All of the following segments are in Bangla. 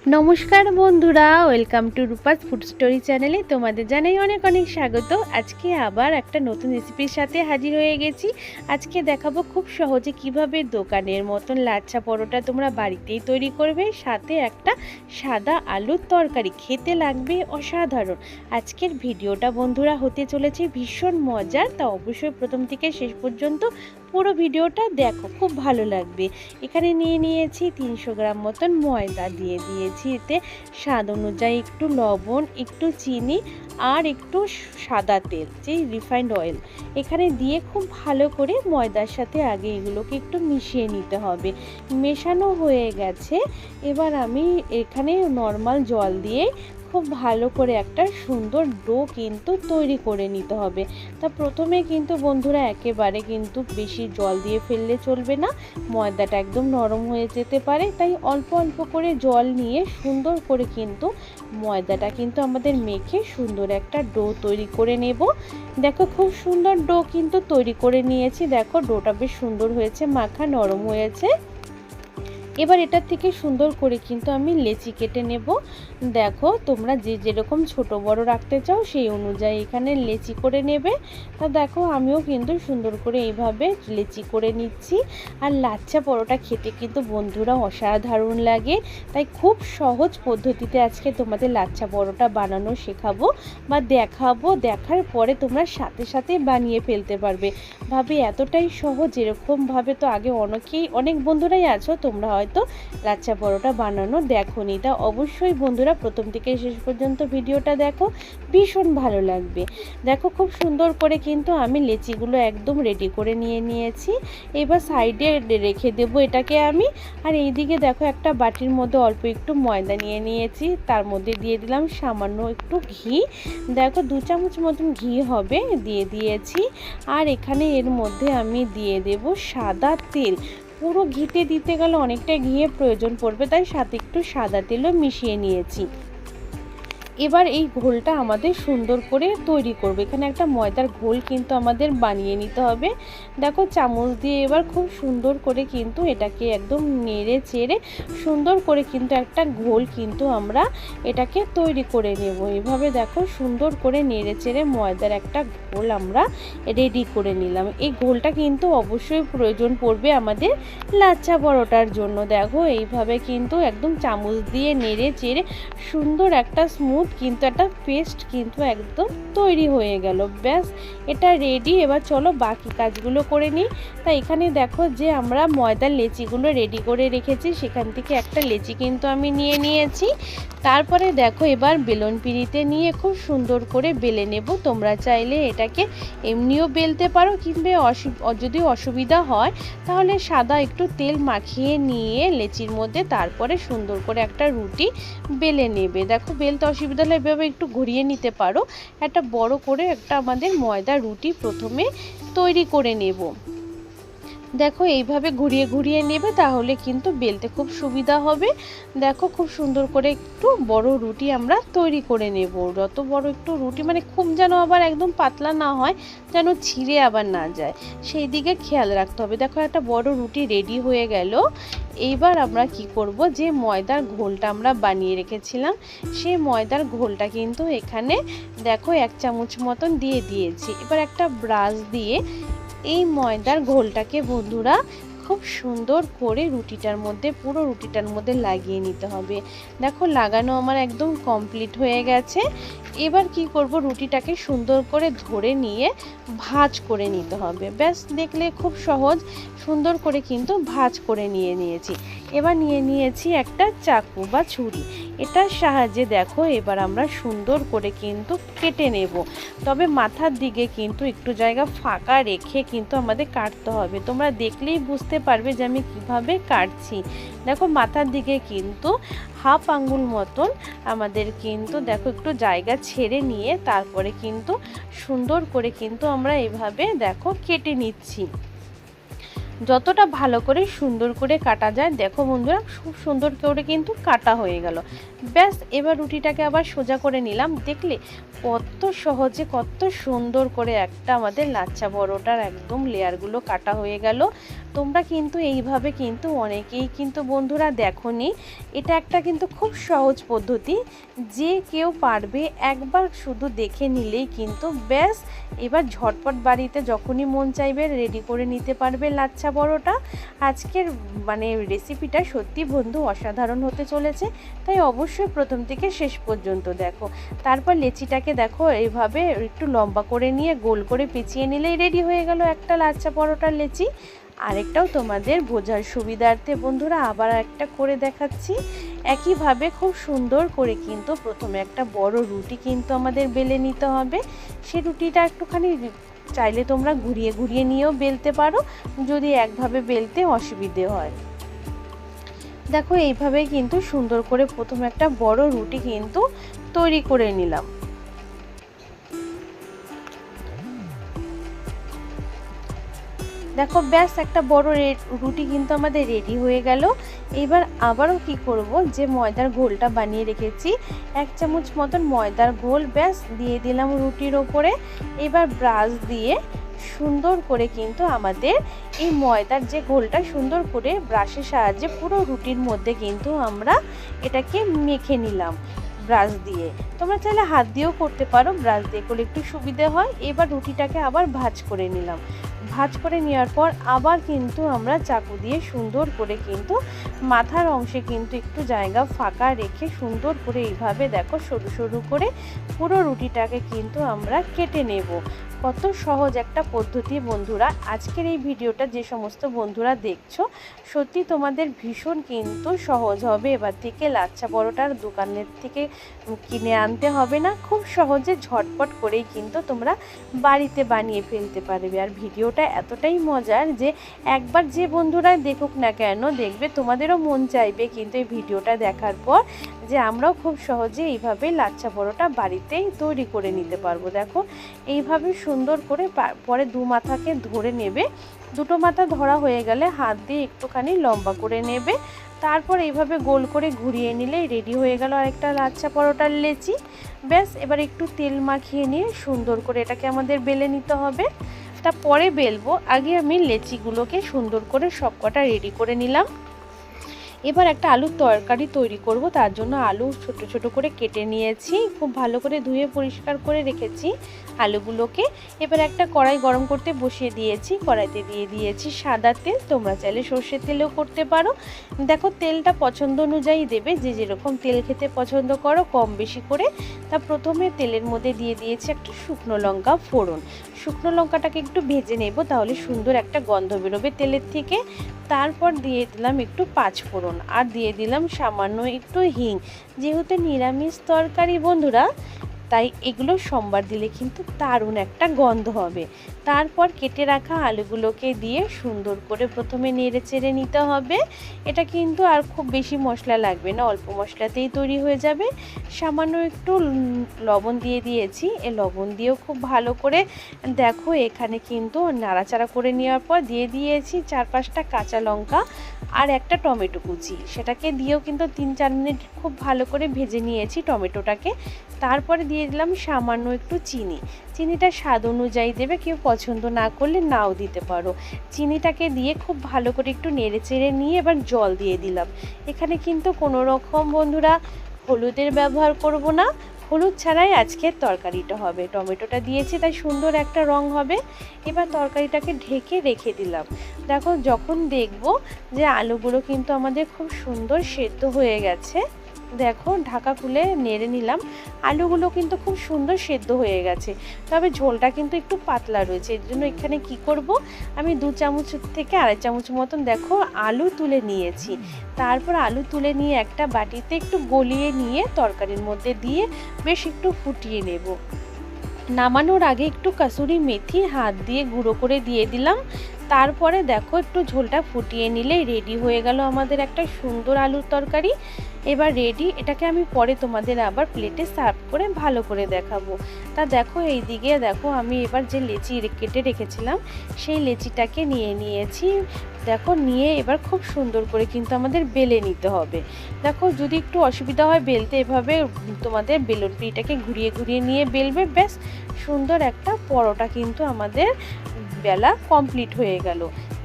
নমস্কার বন্ধুরা, welcome to Rupa's food story চ্যানেলে তোমাদের জানাই অনেক অনেক স্বাগত। আজকে আবার একটা নতুন রেসিপির সাথে হাজির হয়ে গেছি। আজকে দেখাবো খুব সহজে কিভাবে দোকানের মতন লাচ্ছা পরোটা তোমরা বাড়িতেই তৈরি করবে, সাথে একটা সাদা আলুর তরকারি। খেতে লাগবে অসাধারণ। আজকের ভিডিওটা বন্ধুরা হতে চলেছে ভীষণ মজার, তা অবশ্যই প্রথম থেকে শেষ পর্যন্ত পুরো ভিডিওটা দেখো, খুব ভালো লাগবে। এখানে নিয়েছি 300 গ্রাম মতন ময়দা, দিয়ে দিয়েছি এতে স্বাদ অনুযায়ী একটু লবণ, একটু চিনি আর একটু সাদা তেল, যে রিফাইন্ড অয়েল। এখানে দিয়ে খুব ভালো করে ময়দার সাথে আগে এগুলোকে একটু মিশিয়ে নিতে হবে। মেশানো হয়ে গেছে, এবার আমি এখানে নর্মাল জল দিয়ে খুব ভালো করে একটা সুন্দর ডো কিন্তু তৈরি করে নিতে হবে। তা প্রথমে কিন্তু বন্ধুরা একেবারে কিন্তু বেশি জল দিয়ে ফেললে চলবে না, ময়দাটা একদম নরম হয়ে যেতে পারে। তাই অল্প অল্প করে জল নিয়ে সুন্দর করে কিন্তু ময়দাটা কিন্তু আমাদের মেখে সুন্দর একটা ডো তৈরি করে নেব। দেখো খুব সুন্দর ডো কিন্তু তৈরি করে নিয়েছি। দেখো ডোটা বেশ সুন্দর হয়েছে, মাখা নরম হয়েছে। এবার এটার থেকে সুন্দর করে কিন্তু আমি লেচি কেটে নেব। দেখো তোমরা যে যেরকম ছোট বড় রাখতে চাও সেই অনুযায়ী এখানে লেচি করে নেবে। তা দেখো আমিও কিন্তু সুন্দর করে এইভাবে লেচি করে নিচ্ছি। আর লাচ্ছা পরোটা খেতে কিন্তু বন্ধুরা অসাধারণ লাগে। তাই খুব সহজ পদ্ধতিতে আজকে তোমাদের লাচ্ছা পরোটা বানানো শেখাবো বা দেখাবো। দেখার পরে তোমরা সাথে সাথে বানিয়ে ফেলতে পারবে। ভাবে এতটাই সহজ, এরকমভাবে তো আগে অনেক বন্ধুরাই আছো তোমরা হয়তো লাচ্ছা পরোটা বানানো দেখোনি। তা অবশ্যই বন্ধুরা প্রথম থেকে শেষ পর্যন্ত ভিডিওটা দেখো, ভীষণ ভালো লাগবে। দেখো খুব সুন্দর করে কিন্তু আমি লেচিগুলো একদম রেডি করে নিয়েছি। এবার সাইডে রেখে দেবো এটাকে আমি। আর এইদিকে দেখো একটা বাটির মধ্যে অল্প একটু ময়দা নিয়েছি, তার মধ্যে দিয়ে দিলাম সামান্য একটু ঘি। দেখো 2 চামচ মতন ঘি হবে, দিয়ে দিয়েছি। আর এখানে এর মধ্যে আমি দিয়ে দেব সাদা তেল। পুরো ঘিতে দিতে গেলে অনেকটা ঘিয়ের প্রয়োজন পড়বে, তাই সাথে একটু সাদা তেলও মিশিয়ে নিয়েছি। এবার এই ঘোলটা আমাদের সুন্দর করে তৈরি করব। এখানে একটা ময়দার ঘোল কিন্তু আমাদের বানিয়ে নিতে হবে। দেখো চামচ দিয়ে এবার খুব সুন্দর করে কিন্তু এটাকে একদম নেড়ে চেড়ে সুন্দর করে কিন্তু একটা ঘোল কিন্তু আমরা এটাকে তৈরি করে নেব। এভাবে দেখো সুন্দর করে নেড়ে চেড়ে ময়দার একটা ঘোল আমরা রেডি করে নিলাম। এই ঘোলটা কিন্তু অবশ্যই প্রয়োজন পড়বে আমাদের লাচ্ছা পরোটার জন্য। দেখো এইভাবে কিন্তু একদম চামচ দিয়ে নেড়ে চেড়ে সুন্দর একটা স্মুথ কিন্তু একটা পেস্ট কিন্তু একদম তৈরি হয়ে গেল। ব্যাস এটা রেডি। এবার চলো বাকি কাজগুলো করে নিই। তাই এখানে দেখো যে আমরা ময়দার লেচিগুলো রেডি করে রেখেছি, সেখান থেকে একটা লেচি কিন্তু আমি নিয়েছি। তারপরে দেখো এবার বেলন পিঁড়িতে নিয়ে খুব সুন্দর করে বেলে নেব। তোমরা চাইলে এটাকে এমনিও বেলতে পারো, কিংবা যদি অসুবিধা হয় তাহলে সাদা একটু তেল মাখিয়ে নিয়ে লেচির মধ্যে তারপরে সুন্দর করে একটা রুটি বেলে নেবে। দেখো বেলতে অসুবিধা হলে এভাবে একটু ঘুরিয়ে নিতে পারো। একটা বড় করে একটা আমাদের ময়দা রুটি প্রথমে তৈরি করে নেব। দেখো এইভাবে ঘুরিয়ে নেবে, তাহলে কিন্তু বেলতে খুব সুবিধা হবে। দেখো খুব সুন্দর করে একটু বড় রুটি আমরা তৈরি করে নেব। যত বড় একটু রুটি, মানে খুব যেন আবার একদম পাতলা না হয়, যেন ছিঁড়ে আবার না যায়, সেই দিকে খেয়াল রাখতে হবে। দেখো একটা বড় রুটি রেডি হয়ে গেল। এইবার আমরা কি করব, যে ময়দার ঘোলটা আমরা বানিয়ে রেখেছিলাম সেই ময়দার ঘোলটা কিন্তু এখানে দেখো 1 চামচ মতন দিয়ে দিয়েছি। এবার একটা ব্রাশ দিয়ে এই ময়দার ঘোলটাকে বন্ধুরা খুব সুন্দর করে পুরো রুটিটার মধ্যে লাগিয়ে নিতে হবে। দেখো লাগানো আমার একদম কমপ্লিট হয়ে গেছে। এবার কি করব, রুটিটাকে সুন্দর করে ধরে নিয়ে ভাঁজ করে নিতে হবে। ব্যাস দেখলে খুব সহজ, সুন্দর করে কিন্তু ভাঁজ করে নিয়েছি। এবার নিয়েছি একটা চাকু বা ছুরি, এটার সাহায্যে দেখো এবার আমরা সুন্দর করে কিন্তু কেটে নেব। তবে মাথার দিকে কিন্তু একটু জায়গা ফাঁকা রেখে কিন্তু আমাদের কাটতে হবে। তোমরা দেখলেই বুঝতে পারবে যে আমি কিভাবে কাটছি। দেখো মাথার দিকে কিন্তু হাফ আঙ্গুল মতন আমাদের কিন্তু দেখো একটু জায়গা ছেড়ে নিয়ে তারপরে কিন্তু সুন্দর করে কিন্তু আমরা এভাবে দেখো কেটে নিচ্ছি। যতটা ভালো করে সুন্দর করে কাটা যায়। দেখো বন্ধুরা খুব সুন্দর করে কিন্তু কাটা হয়ে গেল। ব্যাস এবার রুটিটাকে আবার সোজা করে নিলাম। দেখলে কত সহজে কত সুন্দর করে একটা আমাদের লাচ্ছা পরোটার একদম লেয়ারগুলো কাটা হয়ে গেল। তোমরা কিন্তু এইভাবে কিন্তু অনেকেই কিন্তু বন্ধুরা দেখোনি। এটা একটা কিন্তু খুব সহজ পদ্ধতি, যে কেউ পারবে একবার শুধু দেখে নিলেই কিন্তু ব্যাস এবার ঝটপট বাড়িতে যখনই মন চাইবে রেডি করে নিতে পারবে লাচ্ছা পরোটা। আজকের রেসিপিটা সত্যি বন্ধু অসাধারণ হতে চলেছে, তাই অবশ্যই প্রথম থেকে শেষ পর্যন্ত দেখো। তারপর লেচিটাকে দেখো এইভাবে একটু লম্বা করে নিয়ে গোল করে পেঁচিয়ে নিলেই রেডি হয়ে গেল একটা লাচ্ছা পরোটার লেচি। আরেকটাও তোমাদের বোঝার সুবিধার্থে বন্ধুরা আবার একটা করে দেখাচ্ছি। একইভাবে খুব সুন্দর করে কিন্তু প্রথমে একটা বড় রুটি কিন্তু আমাদের বেলে নিতে হবে। সেই রুটিটা একটুখানি চাইলে তোমরা ঘুরিয়ে ঘুরিয়ে নিয়েও বেলতে পারো, যদি একভাবে বেলতে অসুবিধে হয়। দেখো এইভাবে কিন্তু সুন্দর করে প্রথমে একটা বড় রুটি কিন্তু তৈরি করে নিলাম। দেখো ব্যাস একটা বড় রুটি কিন্তু আমাদের রেডি হয়ে গেল। এবার আবারও কি করব, যে ময়দার ঘোলটা বানিয়ে রেখেছি 1 চামচ মতন ময়দার ঘোল ব্যাস দিয়ে দিলাম রুটির ওপরে। এবার ব্রাশ দিয়ে সুন্দর করে কিন্তু আমাদের এই ময়দার যে ঘোলটা সুন্দর করে ব্রাশের সাহায্যে পুরো রুটির মধ্যে কিন্তু আমরা এটাকে মেখে নিলাম ব্রাশ দিয়ে। তোমরা চাইলে হাত দিয়েও করতে পারো, ব্রাশ দিয়ে করলে একটু সুবিধে হয়। এবার রুটিটাকে আবার ভাঁজ করে নিলাম। ভাঁজ করে নেওয়ার পর আবার কিন্তু আমরা চাকু দিয়ে সুন্দর করে কিন্তু মাথার অংশে কিন্তু একটু জায়গা ফাঁকা রেখে সুন্দর করে এইভাবে দেখো সরু সরু করে পুরো রুটিটাকে কিন্তু আমরা কেটে নেব। কত সহজ একটা পদ্ধতি বন্ধুরা। আজকের এই ভিডিওটা যে সমস্ত বন্ধুরা দেখছো, সত্যি তোমাদের ভীষণ কিন্তু সহজ হবে। এবার থেকে লাচ্ছা পরোটার দোকানের থেকে কিনে আনতে হবে না, খুব সহজে ঝটপট করেই কিন্তু তোমরা বাড়িতে বানিয়ে ফেলতে পারবে। আর ভিডিওটা এতটাই মজার যে একবার যে বন্ধুরা দেখুক না কেন দেখবে তোমাদেরও মন চাইবে কিন্তু এই ভিডিওটা দেখার পর যে আমরাও খুব সহজে এইভাবে লাচ্ছা পরোটা বাড়িতেই তৈরি করে নিতে পারবো। দেখো এইভাবে সুন্দর করে পরে দু মাথাকে ধরে নেবে। দুটো মাথা ধরা হয়ে গেলে হাত দিয়ে একটুখানি লম্বা করে নেবে। তারপর এইভাবে গোল করে ঘুরিয়ে নিলে রেডি হয়ে গেল আরেকটা লাচ্ছা পরোটার লেচি। ব্যাস এবার একটু তেল মাখিয়ে নিয়ে সুন্দর করে এটাকে আমাদের বেলে নিতে হবে। তা পরে বেলবো, আগে আমি লেচিগুলোকে সুন্দর করে সবকটা রেডি করে নিলাম। এবার একটা আলুর তরকারি তৈরি করব, তার জন্য আলু ছোট ছোট করে কেটে নিয়েছি, খুব ভালো করে ধুয়ে পরিষ্কার করে রেখেছি আলুগুলোকে। এবার একটা কড়াই গরম করতে বসিয়ে দিয়েছি, কড়াইতে দিয়ে দিয়েছি সাদা তেল, তোমরা চাইলে সর্ষের তেলেও করতে পারো। দেখো তেলটা পছন্দ অনুযায়ী দেবে, যে যেরকম তেল খেতে পছন্দ করো কম বেশি করে। তা প্রথমে তেলের মধ্যে দিয়ে দিয়েছি একটা শুকনো লঙ্কা ফোড়ন। শুকনো লঙ্কাটাকে একটু ভেজে নেব, তাহলে সুন্দর একটা গন্ধ বেরোবে তেলের থেকে। তারপর দিয়ে দিলাম একটু পাঁচফোড়ন আর দিয়ে দিলাম সামান্য একটু হিং। যেহেতু নিরামিষ তরকারি বন্ধুরা, তাই এগুলো সোমবার দিলে কিন্তু দারুণ একটা গন্ধ হবে। তারপর কেটে রাখা আলুগুলোকে দিয়ে সুন্দর করে প্রথমে নেড়ে চেড়ে নিতে হবে। এটা কিন্তু আর খুব বেশি মশলা লাগবে না, অল্প মশলাতেই তৈরি হয়ে যাবে। সামান্য একটু লবণ দিয়ে দিয়েছি, এই লবণ দিয়েও খুব ভালো করে দেখো এখানে কিন্তু নাড়াচাড়া করে নেওয়ার পর দিয়ে দিয়েছি 4-5টা কাঁচা লঙ্কা আর একটা টমেটো কুচি। সেটাকে দিয়েও কিন্তু 3-4 মিনিট খুব ভালো করে ভেজে নিয়েছি টমেটোটাকে। তারপরে দিয়ে দিলাম সামান্য একটু চিনি। চিনিটা স্বাদ অনুযায়ী দেবে, কেউ পছন্দ না করলে নাও দিতে পারো। চিনিটাকে দিয়ে খুব ভালো করে একটু নেড়ে চেড়ে নিয়ে এবার জল দিয়ে দিলাম। এখানে কিন্তু কোনো রকম বন্ধুরা হলুদের ব্যবহার করব না, হলুদ ছাড়াই আজকের তরকারিটা হবে। টমেটোটা দিয়েছি তাই সুন্দর একটা রং হবে। এবার তরকারিটাকে ঢেকে রেখে দিলাম। দেখো যখন দেখব যে আলুগুলো কিন্তু আমাদের খুব সুন্দর সেদ্ধ হয়ে গেছে, দেখো ঢাকা খুলে নেড়ে নিলাম। আলুগুলো কিন্তু খুব সুন্দর সেদ্ধ হয়ে গেছে, তবে ঝোলটা কিন্তু একটু পাতলা রয়েছে। এর জন্য এখানে কি করব, আমি 2 চামচ থেকে 2.5 চামচ মতন দেখো আলু তুলে নিয়েছি। তারপর আলু তুলে নিয়ে একটা বাটিতে একটু গলিয়ে নিয়ে তরকারির মধ্যে দিয়ে বেশ একটু ফুটিয়ে নেব। নামানোর আগে একটু কাসুরি মেথি হাত দিয়ে গুঁড়ো করে দিয়ে দিলাম। তারপরে দেখো একটু ঝোলটা ফুটিয়ে নিলে রেডি হয়ে গেল আমাদের একটা সুন্দর আলুর তরকারি। এবার রেডি। এটাকে আমি পরে তোমাদের আবার প্লেটে সার্ভ করে ভালো করে দেখাবো। তা দেখো এইদিকে দেখো আমি এবার যে লেচি কেটে রেখেছিলাম সেই লেচিটাকে নিয়ে নিয়েছি। দেখো নিয়ে এবার খুব সুন্দর করে কিন্তু আমাদের বেলে নিতে হবে। দেখো যদি একটু অসুবিধা হয় বেলতে, এভাবে তোমাদের বেলুন পিঠাটাকে ঘুরিয়ে ঘুরিয়ে নিয়ে বেলবে, ব্যাস সুন্দর একটা পরোটা কিন্তু আমাদের বেলা কমপ্লিট হয়ে গেল।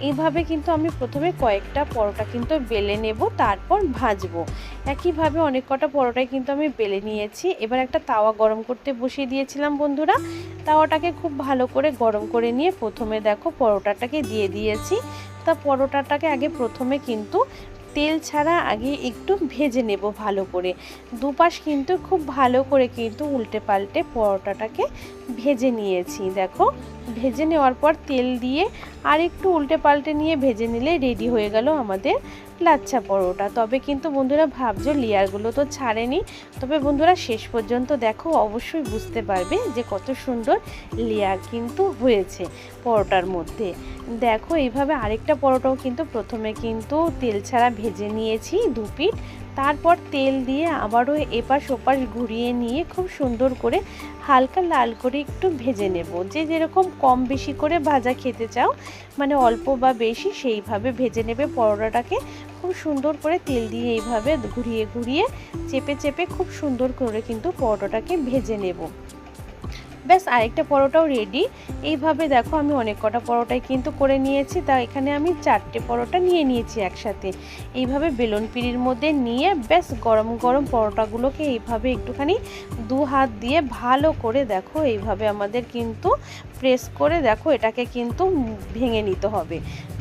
এইভাবে কিন্তু আমি প্রথমে কয়েকটা পরোটা কিন্তু বেলে নেব, তারপর ভাজবো। একইভাবে অনেক কটা পরোটাই কিন্তু আমি বেলে নিয়েছি। এবার একটা তাওয়া গরম করতে বসিয়ে দিয়েছিলাম বন্ধুরা। তাওয়াটাকে খুব ভালো করে গরম করে নিয়ে প্রথমে দেখো পরোটাটাকে দিয়ে দিয়েছি। তা পরোটাটাকে আগে প্রথমে কিন্তু তেল ছাড়া আগে একটু ভেজে নেব ভালো করে। দুপাশ কিন্তু খুব ভালো করে কিন্তু উল্টে পাল্টে পরোটাটাকে ভেজে নিয়েছি। দেখো ভেজে নেওয়ার পর তেল দিয়ে আর একটু উল্টে পাল্টে নিয়ে ভেজে নিলে রেডি হয়ে গেল আমাদের লাচ্ছা পরোটা। তবে কিন্তু বন্ধুরা ভাবছো লেয়ারগুলো তো ছাড়েনি, তবে বন্ধুরা শেষ পর্যন্ত দেখো অবশ্যই বুঝতে পারবে যে কত সুন্দর লেয়ার কিন্তু হয়েছে পরোটার মধ্যে। দেখো এইভাবে আরেকটা পরোটাও কিন্তু প্রথমে কিন্তু তেল ছাড়া ভেজে নিয়েছি দুপিঠ, তারপর তেল দিয়ে আবারও এপাশ ওপাশ ঘুরিয়ে নিয়ে খুব সুন্দর করে হালকা লাল করে একটু ভেজে নেব। যে যেরকম কম বেশি করে ভাজা খেতে চাও, মানে অল্প বা বেশি সেইভাবে ভেজে নেবে পরোটাটাকে। খুব সুন্দর করে তেল দিয়ে এইভাবে ঘুরিয়ে ঘুরিয়ে চেপে চেপে খুব সুন্দর করে কিন্তু পরোটাটাকে ভেজে নেব। ব্যাস আরেকটা পরোটাও রেডি। এইভাবে দেখো আমি অনেক কটা পরোটাই কিন্তু করে নিয়েছি। তা এখানে আমি 4টে পরোটা নিয়ে নিয়েছি একসাথে। এইভাবে বেলুন পিঁড়ির মধ্যে নিয়ে ব্যাস গরম গরম পরোটাগুলোকে এইভাবে একটুখানি দু হাত দিয়ে ভালো করে দেখো এইভাবে আমাদের কিন্তু প্রেস করে দেখো এটাকে কিন্তু ভেঙে নিতে হবে।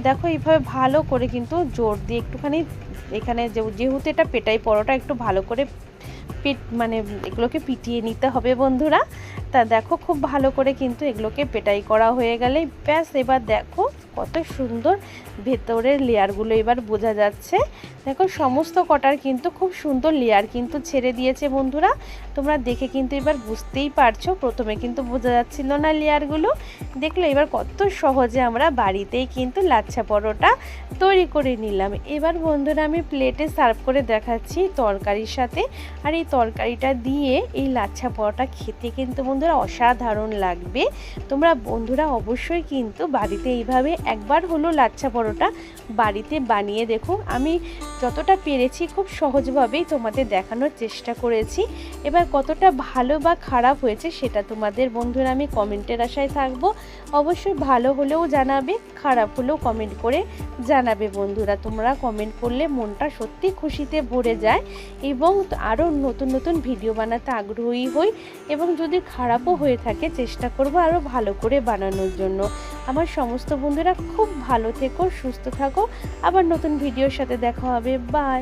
দেখো এইভাবে ভালো করে কিন্তু জোর দিয়ে একটুখানি এখানে যেহেতু এটা পেটাই পরোটা, একটু ভালো করে মানে এগুলোকে পিটিয়ে নিতে হবে বন্ধুরা। তা দেখো খুব ভালো করে কিন্তু এগুলোকে পেটাই করা হয়ে গেলে ব্যাস এবার দেখো কত সুন্দর ভেতরের লেয়ারগুলো এবার বোঝা যাচ্ছে। দেখো সমস্ত কটার কিন্তু খুব সুন্দর লেয়ার কিন্তু ছেড়ে দিয়েছে বন্ধুরা। তোমরা দেখে কিন্তু এবার বুঝতেই পারছো, প্রথমে কিন্তু বোঝা যাচ্ছিল না লেয়ারগুলো। দেখলে এবার কত সহজে আমরা বাড়িতেই কিন্তু লাচ্ছা পরোটা তৈরি করে নিলাম। এবার বন্ধুরা আমি প্লেটে সার্ভ করে দেখাচ্ছি তরকারির সাথে। আর এই তরকারিটা দিয়ে এই লাচ্ছা পরোটা খেতে কিন্তু বন্ধুরা অসাধারণ লাগবে। তোমরা বন্ধুরা অবশ্যই কিন্তু বাড়িতে এইভাবে একবার হলো লাচ্ছা পরোটা বাড়িতে বানিয়ে দেখো। আমি যতটা পেরেছি খুব সহজভাবেই তোমাদের দেখানোর চেষ্টা করেছি। এবার কতটা ভালো বা খারাপ হয়েছে সেটা তোমাদের বন্ধুরা আমি কমেন্টের আশায় থাকবো। অবশ্যই ভালো হলেও জানাবে, খারাপ হলেও কমেন্ট করে জানাবে বন্ধুরা। তোমরা কমেন্ট করলে মনটা সত্যি খুশিতে ভরে যায় এবং আরও নতুন নতুন ভিডিও বানাতে আগ্রহী হই। এবং যদি খারাপও হয়ে থাকে চেষ্টা করব আরও ভালো করে বানানোর জন্য। আমার সমস্ত বন্ধুরা খুব ভালো থেকো, সুস্থ থাকো। আবার নতুন ভিডিওর সাথে দেখা হবে। বাই।